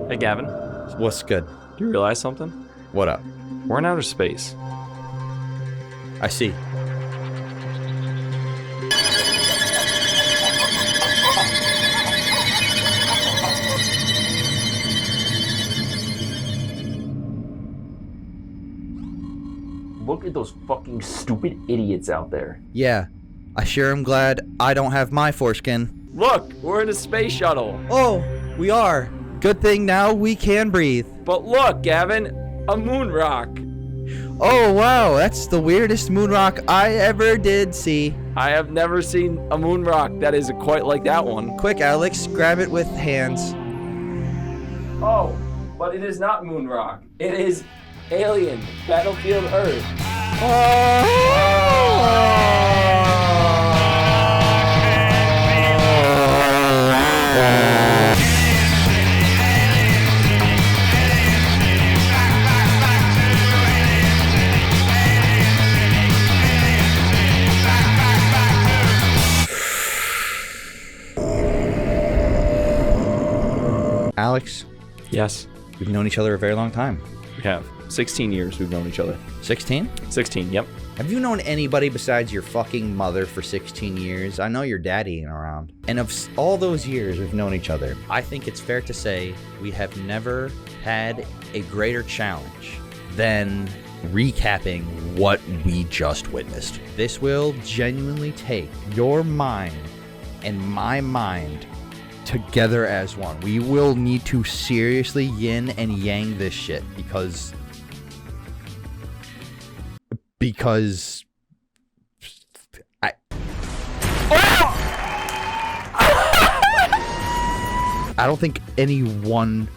Hey, Gavin. What's good? Do you realize something? What up? We're in outer space. I see. Look at those fucking stupid idiots out there. Yeah. I sure am glad I don't have my foreskin. Look, we're in a space shuttle. Oh, we are. Good thing now we can breathe. But look, Gavin, a moon rock. Oh, wow. That's the weirdest moon rock I ever did see. I have never seen a moon rock that is quite like that one. Quick, Alex, grab it with hands. Oh, but it is not moon rock. It is Alien, Battlefield Earth. Alex, Yes, we've known each other a very long time. we have. 16 years we've known each other. 16? 16, yep. Have you known anybody besides your fucking mother for 16 years? I know your daddy ain't around. And of all those years we've known each other, I think it's fair to say we have never had a greater challenge than recapping what we just witnessed. This will genuinely take your mind and my mind together as one. We will need to seriously yin and yang this shit because I don't think any one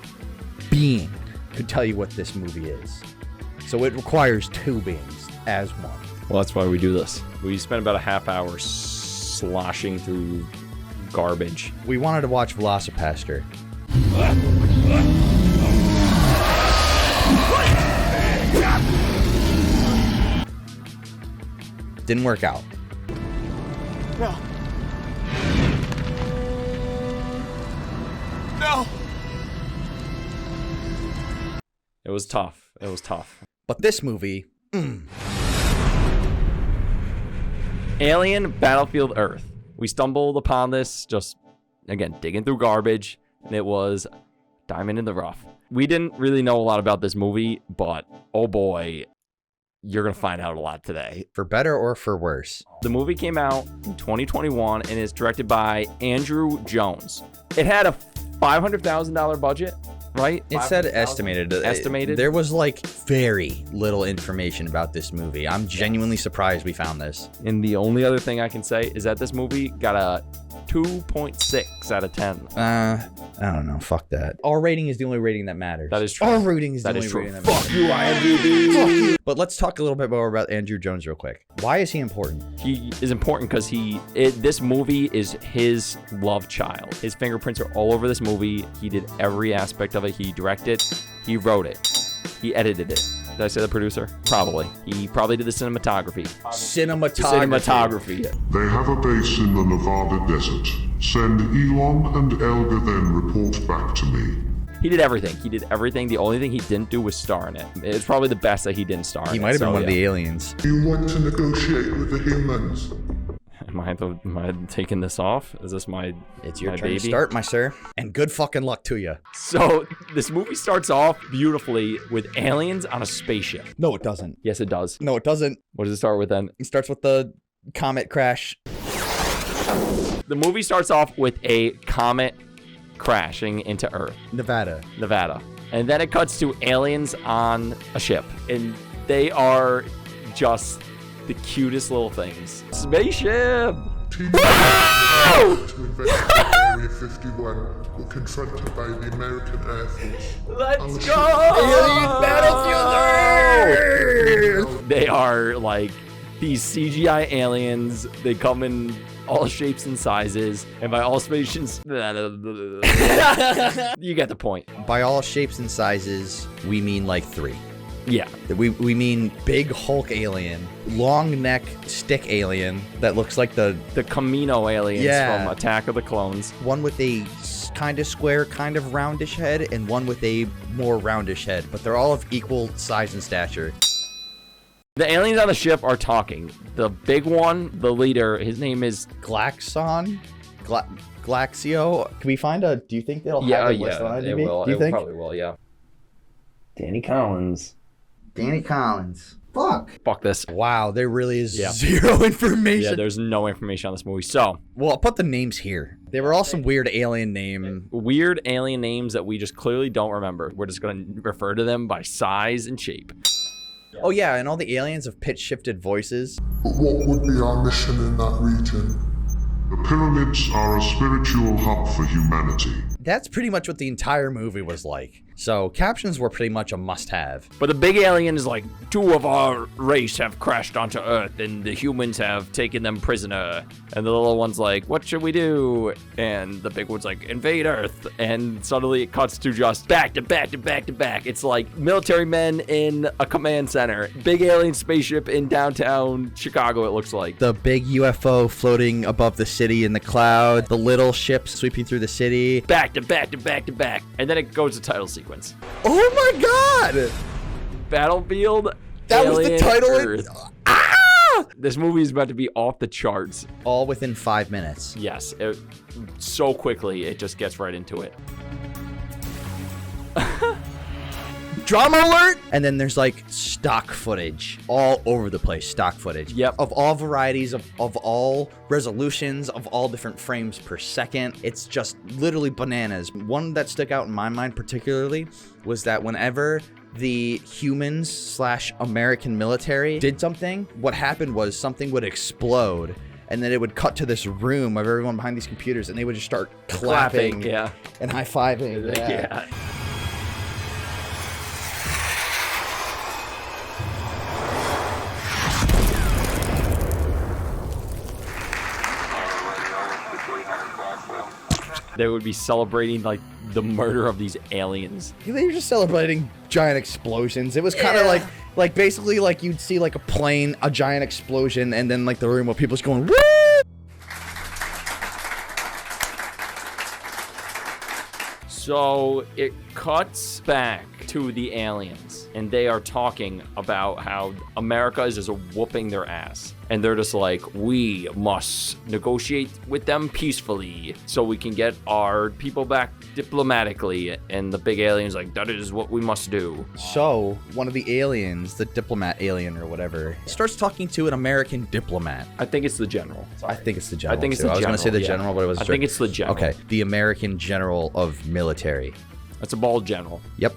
being could tell you what this movie is. So it requires two beings as one. Well, that's why we do this. We spent about a half hour sloshing through garbage. We wanted to watch Velocipaster. Didn't work out. No. No. It was tough. It was tough. But this movie, Alien, Battlefield Earth. We stumbled upon this just, again, digging through garbage, and it was diamond in the rough. We didn't really know a lot about this movie, but oh boy, you're going to find out a lot today. for better or for worse. The movie came out in 2021 and is directed by Andrew Jones. It had a $500,000 budget, right? It said estimated. Estimated? There was like very little information about this movie. I'm genuinely surprised we found this. And the only other thing I can say is that this movie got a 2.6 out of 10. I don't know. Fuck that. Our rating is the only rating that matters. That is true. Our rating is the That only is true. rating that Fuck matters. you, IMDb. Fuck you. But let's talk a little bit more about Andrew Jones real quick. Why is he important? He is important because this movie is his love child. His fingerprints are all over this movie. He did every aspect of it. He directed, he wrote it, he edited it. Did I say the producer? Probably. He probably did the cinematography. Cinematography. They have a base in the Nevada desert. Send Elon and Elga, then report back to me. He did everything. He did everything. The only thing he didn't do was star in it. It's probably the best that he didn't star in it. He might have been one of the aliens. You want to negotiate with the humans? Am I taking this off? Is this my It's your my turn baby? to start, my sir. And good fucking luck to you. So this movie starts off beautifully with aliens on a spaceship. No, it doesn't. Yes, it does. No, it doesn't. What does it start with then? It starts with the comet crash. The movie starts off with a comet crashing into Earth, Nevada. and then it cuts to aliens on a ship, and they are just the cutest little things. Spaceship! Team to investigate Area 51 were confronted by the American Air Force. Let's go! Battlefield! They are like these CGI aliens. They come in all shapes and sizes, and by all stations, you get the point. By all shapes and sizes, we mean like 3. Yeah. We mean big Hulk alien, long neck stick alien that looks like the Camino aliens from Attack of the Clones. one with a kind of square, kind of roundish head, and one with a more roundish head, but they're all of equal size and stature. The aliens on the ship are talking. The big one, the leader, his name is Glaxon? Glaxio? Can we find a... Do you think they'll have a list on IMDb? It will. Do you think? Probably will, yeah. Danny Collins. Danny Collins. Fuck this. Wow, there really is zero information. Yeah, there's no information on this movie. So, well, I'll put the names here. They were all some weird alien name. Weird alien names that we just clearly don't remember. We're just going to refer to them by size and shape. Oh, yeah, and all the aliens have pitch-shifted voices. But what would be our mission in that region? The pyramids are a spiritual hub for humanity. That's pretty much what the entire movie was like. So captions were pretty much a must-have. But the big alien is like, 2 of our race have crashed onto Earth and the humans have taken them prisoner. And the little one's like, what should we do? And the big one's like, invade Earth. And suddenly it cuts to just back to back to back to back. It's like military men in a command center. Big alien spaceship in downtown Chicago, it looks like. The big UFO floating above the city in the cloud. The little ships sweeping through the city. Back to back to back to back. And then it goes to title sequence. Oh my god! Battlefield. That was the title. This movie is about to be off the charts. All within 5 minutes. Yes, so quickly it just gets right into it. Drama alert! And then there's like stock footage all over the place. Stock footage. Yep. Of all varieties, of all resolutions, of all different frames per second. It's just literally bananas. One that stuck out in my mind particularly was that whenever the humans / American military did something, what happened was something would explode. And then it would cut to this room of everyone behind these computers, and they would just start clapping yeah, and high-fiving. yeah. They would be celebrating like the murder of these aliens. They were just celebrating giant explosions. It was kind of like basically like you'd see like a plane, a giant explosion, and then like the room where people's going, woo! So it cuts back to the aliens, and they are talking about how America is just whooping their ass. And they're just like, we must negotiate with them peacefully so we can get our people back diplomatically. And the big alien's like, that is what we must do. So one of the aliens, the diplomat alien or whatever, starts talking to an American diplomat. I think it's the general. I think it's the general. I think it's too. the I was general. going to say the yeah. general, but it was. I think it's the general. Okay, the American general of military. That's a bald general. Yep.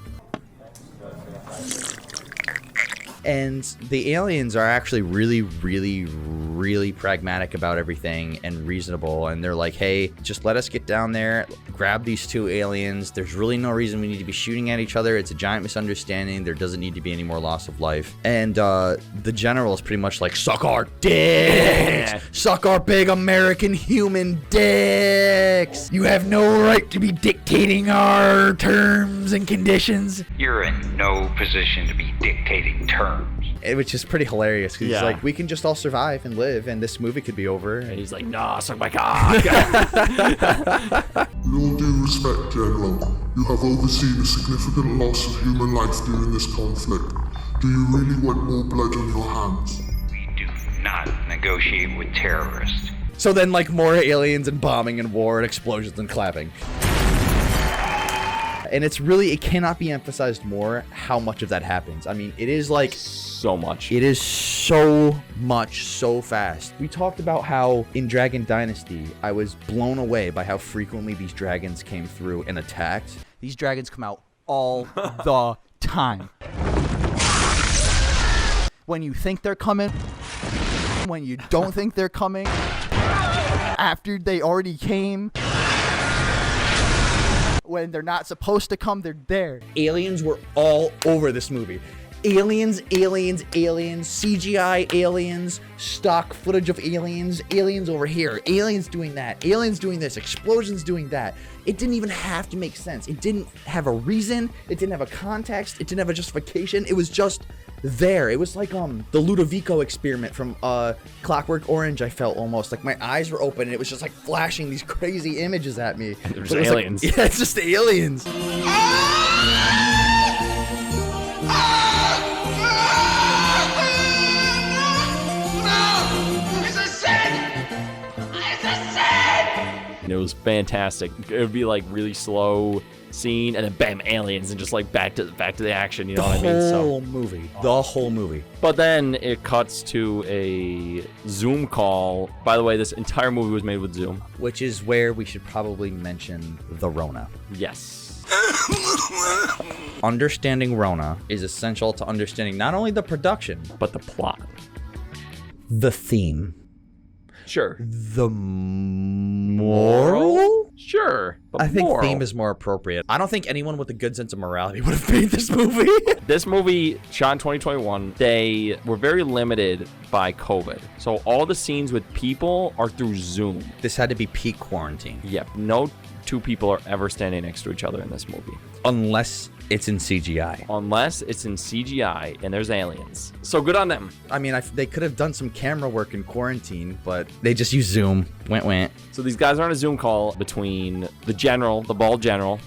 And the aliens are actually really, really, really pragmatic about everything and reasonable. And they're like, hey, just let us get down there, grab these 2 aliens. There's really no reason we need to be shooting at each other. It's a giant misunderstanding. There doesn't need to be any more loss of life. And the general is pretty much like, suck our dicks! Suck our big American human dicks! You have no right to be dictating our terms and conditions. You're in no position to be dictating terms. Which is pretty hilarious because Yeah. he's like, we can just all survive and live, and this movie could be over. And he's like, nah, suck my cock. With all due respect, General, you have overseen a significant loss of human life during this conflict. Do you really want more blood on your hands? We do not negotiate with terrorists. So then, like, more aliens and bombing and war and explosions and clapping. And it's really, it cannot be emphasized more how much of that happens. I mean, it is like... So much. It is so much, so fast. We talked about how in Dragon Dynasty, I was blown away by how frequently these dragons came through and attacked. These dragons come out all the time. When you think they're coming, when you don't think they're coming, after they already came, when they're not supposed to come, they're there. Aliens were all over this movie. aliens, CGI aliens, stock footage of aliens over here, aliens doing that, aliens doing this, explosions doing that. It didn't even have to make sense. It didn't have a reason. It didn't have a context. It didn't have a justification. It was just there. It was like the Ludovico experiment from Clockwork Orange. I felt almost like my eyes were open and it was just like flashing these crazy images at me. There's aliens. Like, yeah, it's just aliens. It was fantastic. It would be like really slow scene, and then bam, aliens, and just like back to the action. You know what I mean? The whole movie. But then it cuts to a Zoom call. By the way, this entire movie was made with Zoom. Which is where we should probably mention the Rona. Yes. Understanding Rona is essential to understanding not only the production, But the plot. the theme, Sure. the moral. Sure. But I think moral. theme is more appropriate. I don't think anyone with a good sense of morality would have made this movie. This movie, shot in 2021, they were very limited by COVID. So all the scenes with people are through Zoom. This had to be peak quarantine. Yep. No two people are ever standing next to each other in this movie. Unless it's in CGI. Unless it's in CGI and there's aliens. So good on them. I mean, they could have done some camera work in quarantine, but they just used Zoom. Went. So these guys are on a Zoom call between the general, the bald general,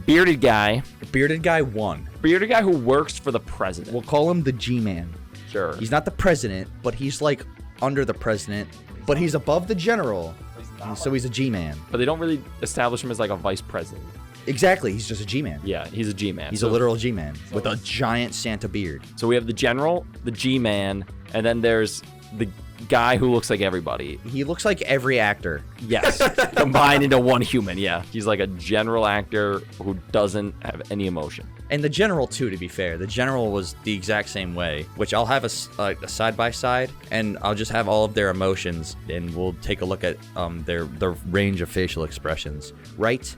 bearded guy. The bearded guy won. Bearded guy who works for the president. We'll call him the G-Man. Sure. He's not the president, but he's like under the president, but he's above the general. So he's a G-Man. But they don't really establish him as like a vice president. Exactly, he's just a G-Man. Yeah, he's a G-Man. He's a literal G-Man with a giant Santa beard. So we have the general, the G-Man, and then there's the guy who looks like everybody. He looks like every actor. Yes, combined into one human, yeah. He's like a general actor who doesn't have any emotion. And the general, too, to be fair. The general was the exact same way, which I'll have a side-by-side, and I'll just have all of their emotions, and we'll take a look at their range of facial expressions right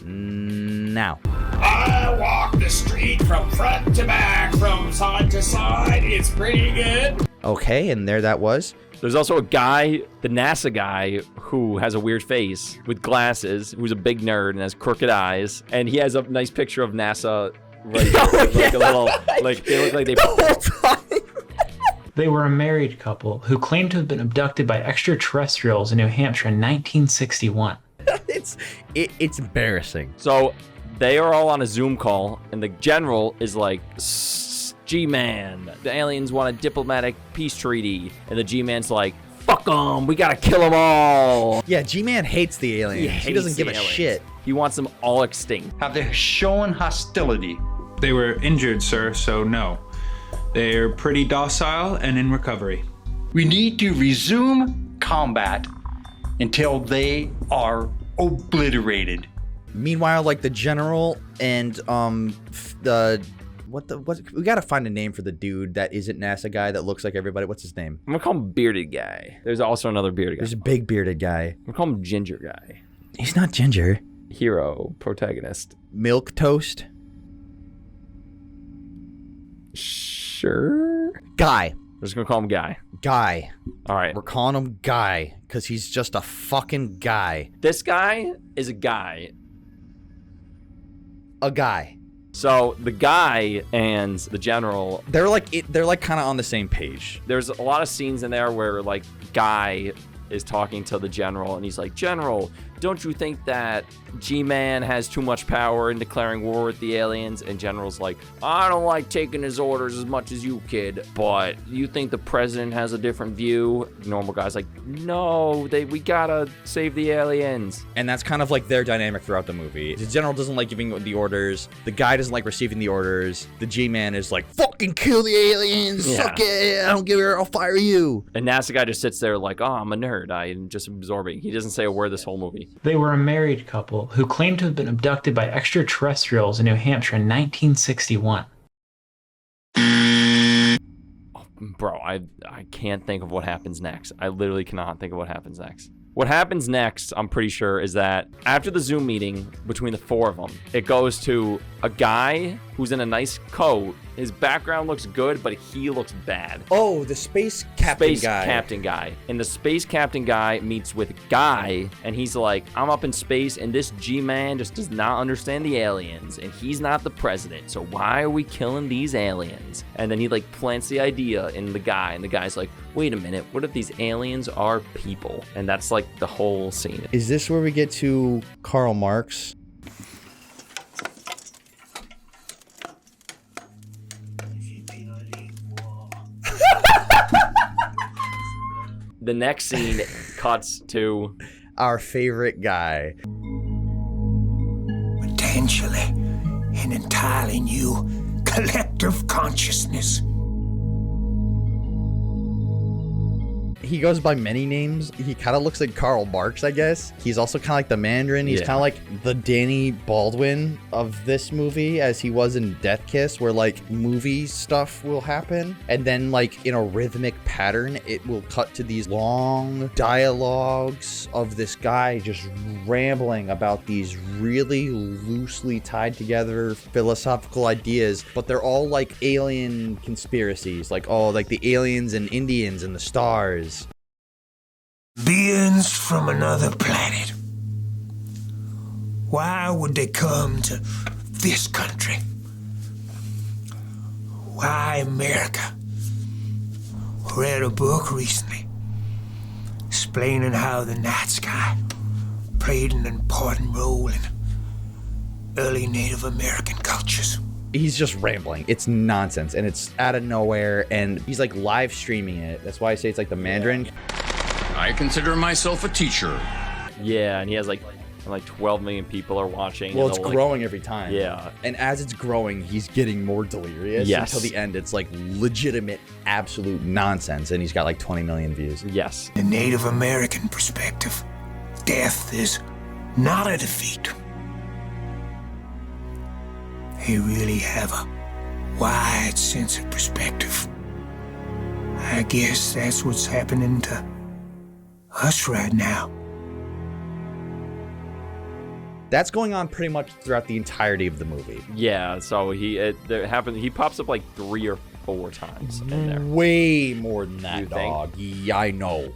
now. I walk the street from front to back, from side to side. It's pretty good. Okay, and there that was. There's also a guy, the NASA guy, who has a weird face with glasses, who's a big nerd and has crooked eyes, and he has a nice picture of NASA right here, like a little, like they look like they. They were a married couple who claimed to have been abducted by extraterrestrials in New Hampshire in 1961. It's embarrassing. So they are all on a Zoom call, and the general is like, G-Man, the aliens want a diplomatic peace treaty. And the G-Man's like, fuck them, we gotta kill them all. Yeah, G-Man hates the aliens. He doesn't give a shit. He wants them all extinct. Have they shown hostility? They were injured, sir, so no. They're pretty docile and in recovery. We need to resume combat until they are obliterated. Meanwhile, like the general and what we gotta find a name for the dude that isn't NASA guy that looks like everybody. What's his name? I'm gonna call him bearded guy. There's also another bearded guy. There's a big bearded guy. I'm gonna call him ginger guy. He's not ginger. Hero, protagonist. Milk toast. Sure. Guy. We're just gonna call him guy. Guy. All right. We're calling him Guy because he's just a fucking guy. This guy is a guy. A guy. So the guy and the general, they're like kind of on the same page. There's a lot of scenes in there where like Guy is talking to the general and he's like, General, don't you think that G-Man has too much power in declaring war with the aliens? And General's like, I don't like taking his orders as much as you, kid, but you think the president has a different view? Normal guy's like, no, we gotta save the aliens. And that's kind of like their dynamic throughout the movie. The general doesn't like giving the orders. The guy doesn't like receiving the orders. The G-Man is like, fucking kill the aliens. Yeah. Suck it. I don't give a, I'll fire you. And NASA guy just sits there like, oh, I'm a nerd. I'm just absorbing. He doesn't say a word this whole movie. They were a married couple who claimed to have been abducted by extraterrestrials in New Hampshire in 1961. Oh, bro, I can't think of what happens next. I literally cannot think of what happens next. What happens next, I'm pretty sure, is that after the Zoom meeting between the four of them, it goes to a guy who's in a nice coat. His background looks good, but he looks bad. Oh, the space captain guy. Captain guy. And the space captain guy meets with Guy, and he's like, I'm up in space, and this G-man just does not understand the aliens, and he's not the president, so why are we killing these aliens? And then he like plants the idea in the guy, and the guy's like, wait a minute, what if these aliens are people? And that's like the whole scene. Is this where we get to Karl Marx? The next scene cuts to our favorite guy. Potentially an entirely new collective consciousness. He goes by many names. He kind of looks like Karl Marx, I guess. He's also kind of like the Mandarin. He's kind of like the Danny Baldwin of this movie, as he was in Death Kiss, where like movie stuff will happen. And then like in a rhythmic pattern, it will cut to these long dialogues of this guy just rambling about these really loosely tied together philosophical ideas, but they're all like alien conspiracies. Like, oh, like the aliens and Indians and the stars. Beings from another planet. Why would they come to this country? Why America? Read a book recently explaining how the night sky played an important role in early Native American cultures. He's just rambling. It's nonsense, and it's out of nowhere, and he's like live streaming it. That's why I say it's like the Mandarin. I consider myself a teacher. Yeah, and he has like 12 million people are watching. Well, it's growing every time. Yeah. And as it's growing, he's getting more delirious. Yes. Until the end, it's like legitimate, absolute nonsense, and he's got like 20 million views. Yes. The Native American perspective, death is not a defeat. They really have a wide sense of perspective. I guess that's what's happening to us right now. That's going on pretty much throughout the entirety of the movie. Yeah, so he pops up like 3 or 4 times in there. Way more than that, dog. Yeah, I know.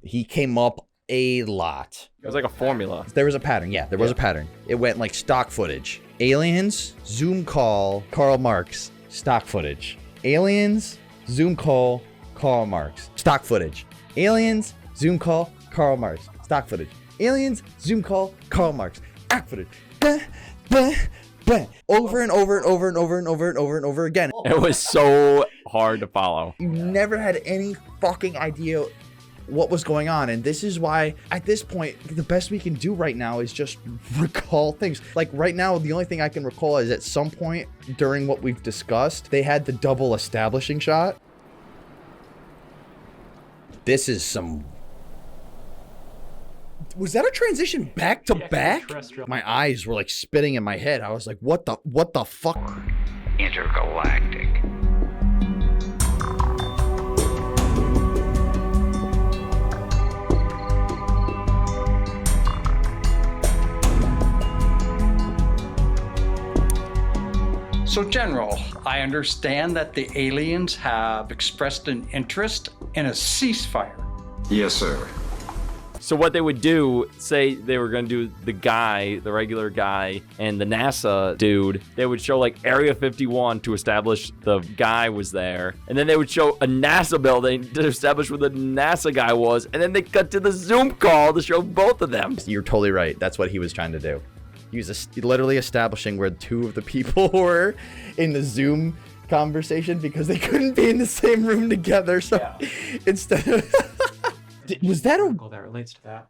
He came up a lot. It was like a formula. There was a pattern. Yeah, there was a pattern. It went like stock footage. Aliens, Zoom call, Karl Marx, stock footage. Aliens, Zoom call, Karl Marx, stock footage. Aliens, Zoom call, Karl Marx, stock footage. Aliens, Zoom call, Karl Marx, stock footage. Over and over and over and over and over and over and over again. It was so hard to follow. You never had any fucking idea what was going on, and this is why at this point the best we can do right now is just recall things. Like right now, the only thing I can recall is at some point during what we've discussed, they had the double establishing shot. This is some... Was that a transition back to back? My eyes were like spinning in my head. I was like, what the fuck? Intergalactic. So, General, I understand that the aliens have expressed an interest in a ceasefire. Yes, sir. So what they would do, say they were going to do the guy, the regular guy, and the NASA dude, they would show like Area 51 to establish the guy was there. And then they would show a NASA building to establish where the NASA guy was. And then they cut to the Zoom call to show both of them. You're totally right. That's what he was trying to do. He was literally establishing where 2 of the people were in the Zoom conversation because they couldn't be in the same room together. So instead of... Was that a... that relates to that.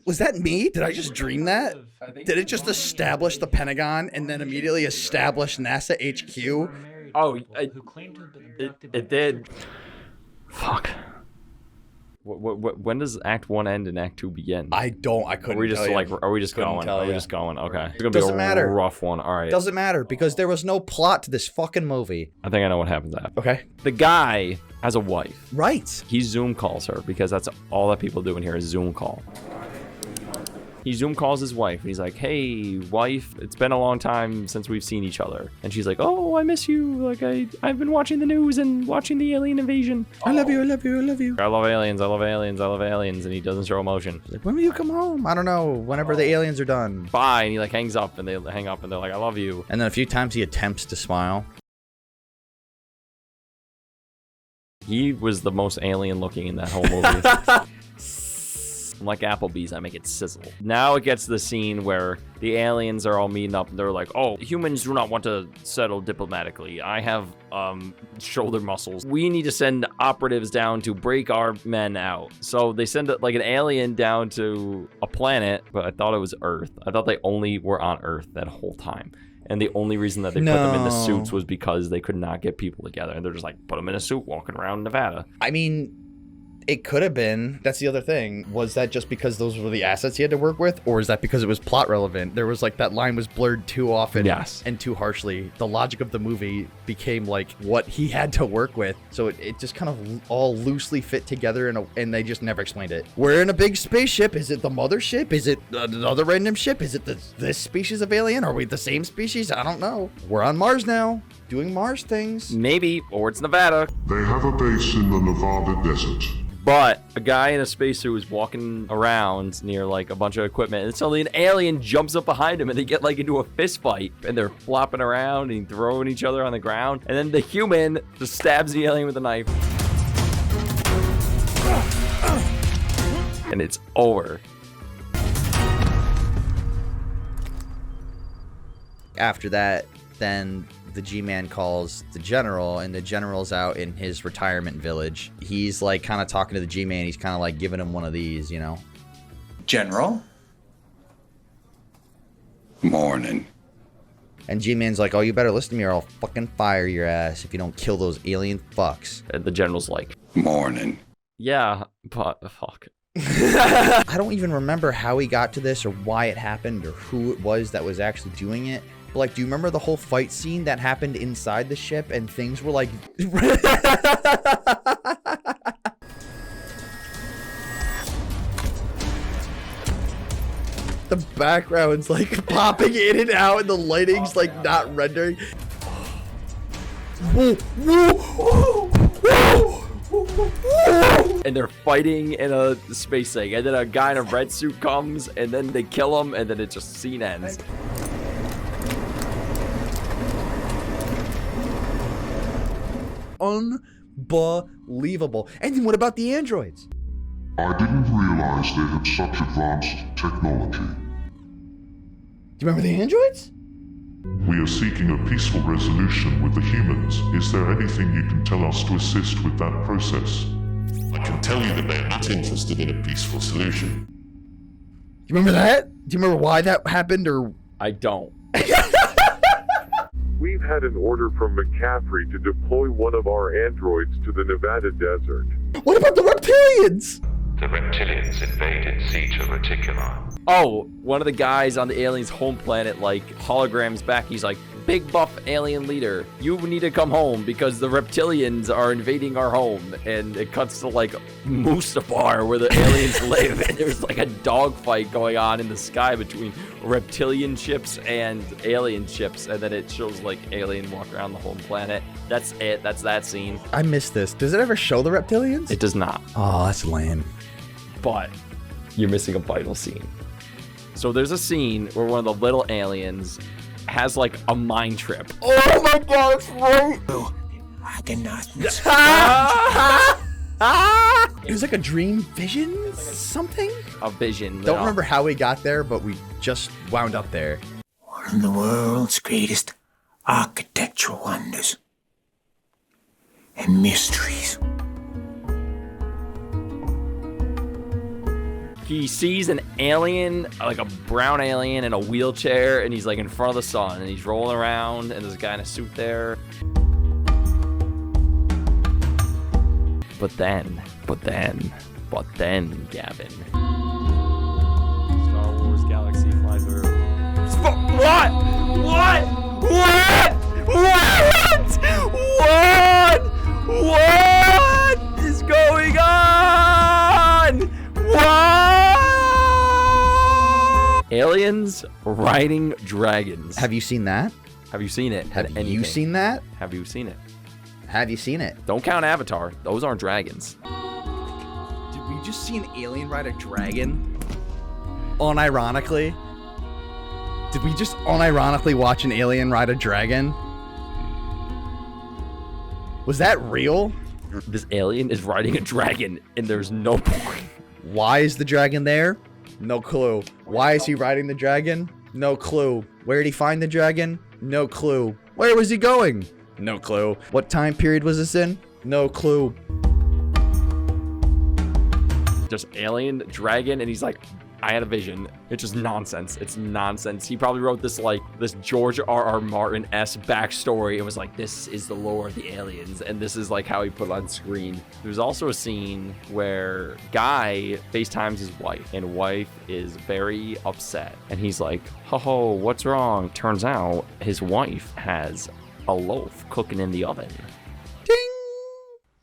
Was that me? Did I just dream that? Did it just establish the Pentagon and then immediately establish NASA HQ? Oh, it did. Fuck. When does Act 1 end and Act 2 begin? I couldn't. Are we just tell like? you. Are we just Couldn't going? tell Are we you. just going? Okay. It's gonna Doesn't be a matter. rough one. All right. Doesn't matter because there was no plot to this fucking movie. I think I know what happens after. Okay. The guy has a wife. Right. He Zoom calls her because that's all that people do in here is Zoom call. He Zoom calls his wife and he's like, "Hey, wife, it's been a long time since we've seen each other." And she's like, "Oh, I miss you. Like I've been watching the news and watching the alien invasion. I love you. I love you. I love you. I love aliens. I love aliens. I love aliens." And he doesn't show emotion. She's like, When will you come home? I don't know. Whenever the aliens are done. "Bye." And he like hangs up and they hang up and they're like, "I love you." And then a few times he attempts to smile. He was the most alien looking in that whole movie. I'm like Applebee's, I make it sizzle. Now it gets to the scene where the aliens are all meeting up and they're like, "Oh, humans do not want to settle diplomatically. I have shoulder muscles. We need to send operatives down to break our men out." So they send like an alien down to a planet, but I thought it was Earth. I thought they only were on Earth that whole time. And the only reason that they put them in the suits was because they could not get people together. And they're just like, put them in a suit walking around Nevada. I mean, it could have been. That's the other thing. Was that just because those were the assets he had to work with? Or is that because it was plot relevant? There was like that line was blurred too often and too harshly. The logic of the movie became like what he had to work with. So it just kind of all loosely fit together and they just never explained it. We're in a big spaceship. Is it the mothership? Is it another random ship? Is it this species of alien? Are we the same species? I don't know. We're on Mars now, doing Mars things. Maybe, or it's Nevada. They have a base in the Nevada desert. But a guy in a spacesuit was walking around near like a bunch of equipment, and suddenly an alien jumps up behind him, and they get like into a fist fight, and they're flopping around and throwing each other on the ground, and then the human just stabs the alien with a knife, and it's over. After that, then the G-Man calls the general, and the general's out in his retirement village. He's like kind of talking to the G-Man. He's kind of like giving him one of these, you know. General? Morning. And G-Man's like, "Oh, you better listen to me or I'll fucking fire your ass if you don't kill those alien fucks." And the general's like, Morning. "Yeah, but fuck." I don't even remember how he got to this or why it happened or who it was that was actually doing it. But like, do you remember the whole fight scene that happened inside the ship and things were like... The background's like popping in and out and the lighting's like not rendering. And they're fighting in a space thing, and then a guy in a red suit comes, and then they kill him, and then it just scene ends. Unbelievable. And then what about the androids? I didn't realize they had such advanced technology. Do you remember the androids? We are seeking a peaceful resolution with the humans. Is there anything you can tell us to assist with that process? I can tell you that they are not interested in a peaceful solution. Do you remember that? Do you remember why that happened or... I don't. We've had an order from McCaffrey to deploy one of our androids to the Nevada desert. What about the reptilians? The reptilians invaded Zeta Reticulum. Oh, one of the guys on the alien's home planet, like, holograms back. He's like, "Big buff alien leader, you need to come home because the reptilians are invading our home." And it cuts to, like, Mustafar, where the aliens live. And there's, like, a dogfight going on in the sky between reptilian ships and alien ships. And then it shows, like, alien walk around the home planet. That's it. That's that scene. I missed this. Does it ever show the reptilians? It does not. Oh, that's lame. But you're missing a vital scene. So there's a scene where one of the little aliens has like a mind trip. Oh my god, it's right! I cannot miss. It was like a dream vision? Something? A vision. Don't remember how we got there, but we just wound up there. One of the world's greatest architectural wonders and mysteries. He sees an alien, like a brown alien in a wheelchair, and he's like in front of the sun, and he's rolling around, and there's a guy in a suit there. But then, But then, Gavin. Star Wars Galaxy fly through. What? What? What? What? What is going on? What? Aliens riding dragons. Have you seen that? Have you seen it? Have you seen that? Have you seen it? Have you seen it? Don't count Avatar. Those aren't dragons. Did we just see an alien ride a dragon? Unironically? Did we just unironically watch an alien ride a dragon? Was that real? This alien is riding a dragon, and there's no point. Why is the dragon there? No clue. Why is he riding the dragon? No clue. Where did he find the dragon? No clue. Where was he going? No clue. What time period was this in? No clue. Just alien, dragon, and he's like, I had a vision. It's just nonsense. It's nonsense. He probably wrote this like this George R.R. Martin-esque backstory. It was like, this is the lore of the aliens, and this is like how he put it on screen. There's also a scene where Guy FaceTimes his wife, and wife is very upset. And he's like, ho, what's wrong? Turns out his wife has a loaf cooking in the oven. Ding!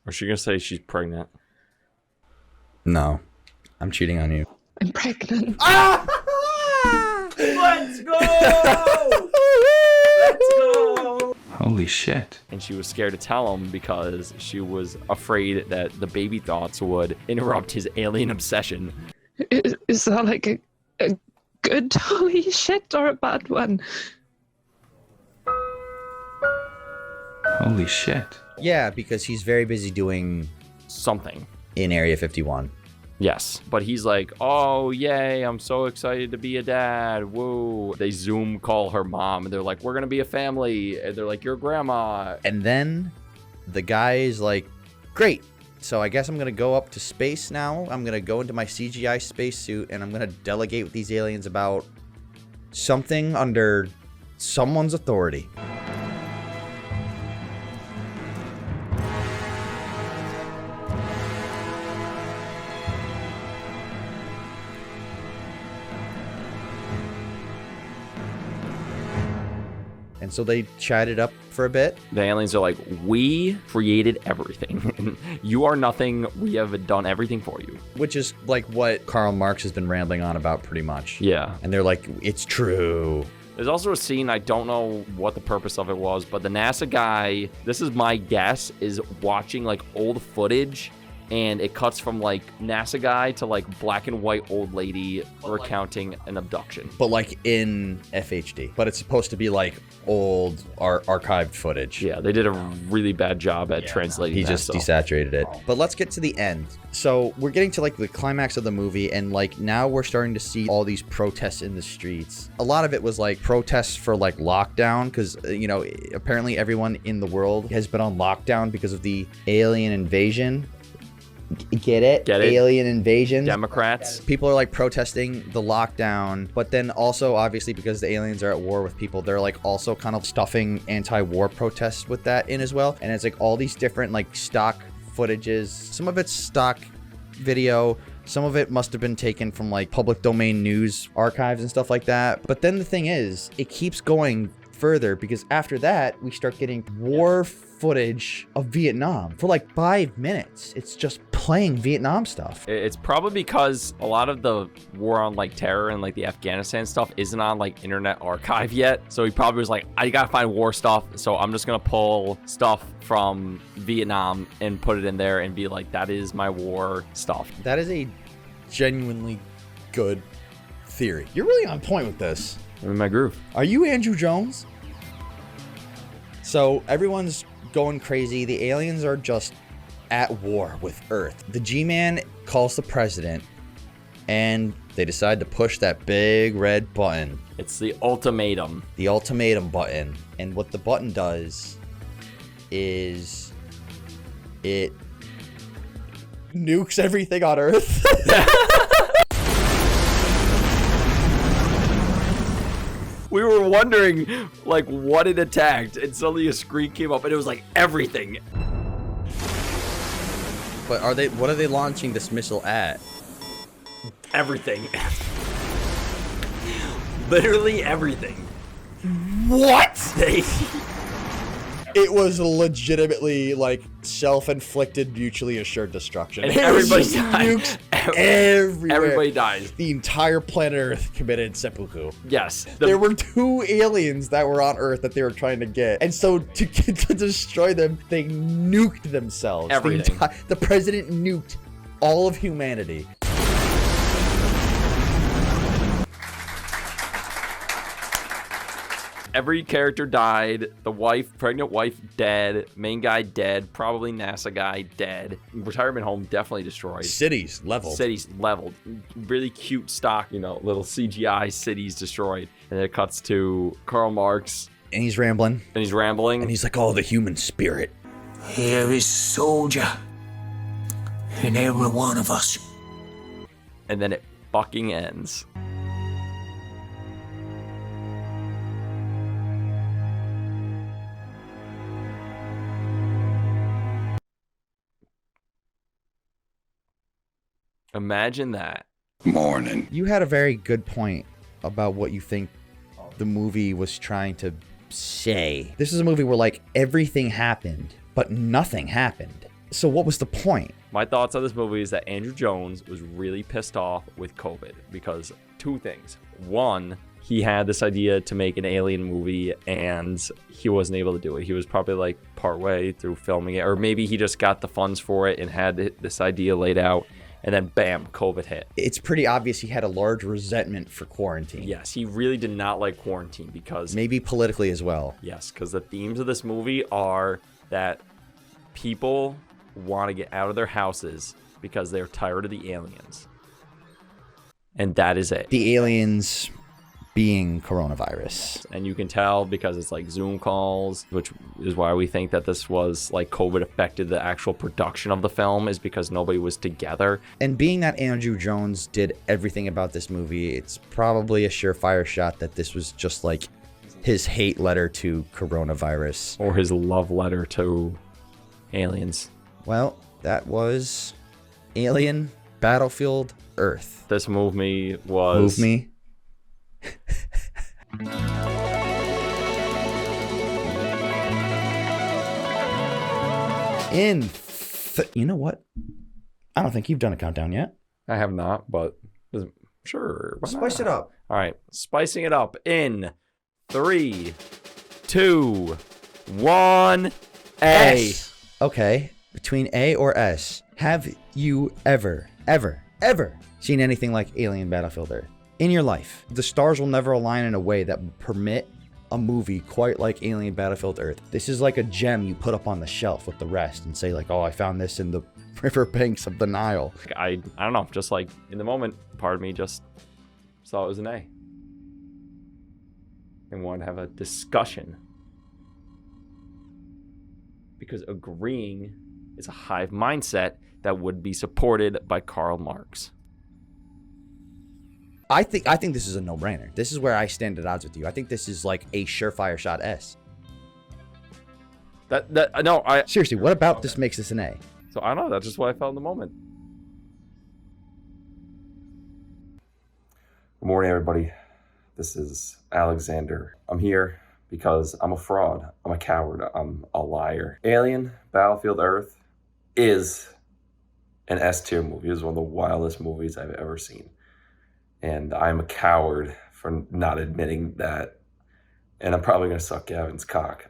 Or is she gonna say she's pregnant? No. I'm cheating on you. I'm pregnant. Let's go! Let's go! Holy shit. And she was scared to tell him because she was afraid that the baby thoughts would interrupt his alien obsession. Is that like a good holy shit or a bad one? Holy shit. Yeah, because he's very busy doing something in Area 51. Yes, but he's like, oh, yay, I'm so excited to be a dad. Woo. They Zoom call her mom, and they're like, we're going to be a family. And they're like, your grandma. And then the guy is like, great. So I guess I'm going to go up to space now. I'm going to go into my CGI spacesuit, and I'm going to delegate with these aliens about something under someone's authority. And so they chatted up for a bit. The aliens are like, we created everything. You are nothing. We have done everything for you. Which is like what Karl Marx has been rambling on about pretty much. Yeah. And they're like, it's true. There's also a scene, I don't know what the purpose of it was, but the NASA guy, this is my guess, is watching like old footage, and it cuts from like NASA guy to like black and white old lady recounting an abduction. But like in FHD. But it's supposed to be like old archived footage. Yeah, they did a really bad job at translating He that, just so. desaturated it. But let's get to the end. So we're getting to like the climax of the movie, and like now we're starting to see all these protests in the streets. A lot of it was like protests for like lockdown, because you know, apparently everyone in the world has been on lockdown because of the alien invasion. Get it? Get it? Alien invasion. Democrats. People are like protesting the lockdown, but then also obviously because the aliens are at war with people, they're like also kind of stuffing anti-war protests with that in as well. And it's like all these different like stock footages. Some of it's stock video. Some of it must have been taken from like public domain news archives and stuff like that. But then the thing is, it keeps going further, because after that we start getting war footage of Vietnam for like 5 minutes. It's just playing Vietnam stuff. It's probably because a lot of the war on like terror and like the Afghanistan stuff isn't on like Internet Archive yet. So he probably was like, I gotta find war stuff, so I'm just gonna pull stuff from Vietnam and put it in there and be like, that is my war stuff. That is a genuinely good theory. You're really on point with this. I'm in my groove. Are you Andrew Jones? So everyone's going crazy. The aliens are just at war with Earth. The G-Man calls the president, and they decide to push that big red button. It's the ultimatum. The ultimatum button. And what the button does is it nukes everything on Earth. We were wondering like what it attacked, and suddenly a screen came up and it was like everything. But what are they launching this missile at? Everything. Literally everything. What? They... It was legitimately like self-inflicted, mutually assured destruction. And everybody died. Everywhere. Everybody dies. The entire planet Earth committed seppuku. Yes. There were 2 aliens that were on Earth that they were trying to get. And so to destroy them, they nuked themselves. Everything. The president nuked all of humanity. Every character died. The wife, pregnant wife, dead. Main guy dead. Probably NASA guy dead. Retirement home definitely destroyed. Cities leveled. Really cute stock, little CGI cities destroyed. And then it cuts to Karl Marx. And he's rambling. And he's like, oh, the human spirit. Here is soldier in every one of us. And then it fucking ends. Imagine that. Morning. You had a very good point about what you think the movie was trying to say. This is a movie where, like, everything happened, but nothing happened. So what was the point? My thoughts on this movie is that Andrew Jones was really pissed off with COVID because 2 things. 1, he had this idea to make an alien movie and he wasn't able to do it. He was probably like partway through filming it, or maybe he just got the funds for it and had this idea laid out. And then, bam, COVID hit. It's pretty obvious he had a large resentment for quarantine. Yes, he really did not like quarantine because... Maybe politically as well. Yes, because the themes of this movie are that people want to get out of their houses because they're tired of the aliens. And that is it. The aliens being coronavirus. And you can tell because it's like Zoom calls, which is why we think that this was like COVID affected the actual production of the film, is because nobody was together. And being that Andrew Jones did everything about this movie, it's probably a surefire shot that this was just like his hate letter to coronavirus. Or his love letter to aliens. Well, that was Alien Battlefield Earth. This movie was... Move me. You know what? I don't think you've done a countdown yet. I have not, but sure. Spice it up. All right, spicing it up in 3, 2, 1, A. S. Okay, between A or S, have you ever seen anything like Alien Battlefield Earth? In your life, the stars will never align in a way that will permit a movie quite like Alien Battlefield Earth. This is like a gem you put up on the shelf with the rest and say like, oh, I found this in the riverbanks of the Nile. I don't know, just like in the moment, part of me just saw it was an A. And wanted to have a discussion. Because agreeing is a hive mindset that would be supported by Karl Marx. I think this is a no-brainer. This is where I stand at odds with you. I think this is like a surefire shot S. Seriously, what about this makes this an A? So I don't know, that's just what I felt in the moment. Good morning, everybody. This is Alexander. I'm here because I'm a fraud. I'm a coward. I'm a liar. Alien Battlefield Earth is an S-tier movie. It is one of the wildest movies I've ever seen. And I'm a coward for not admitting that. And I'm probably going to suck Gavin's cock.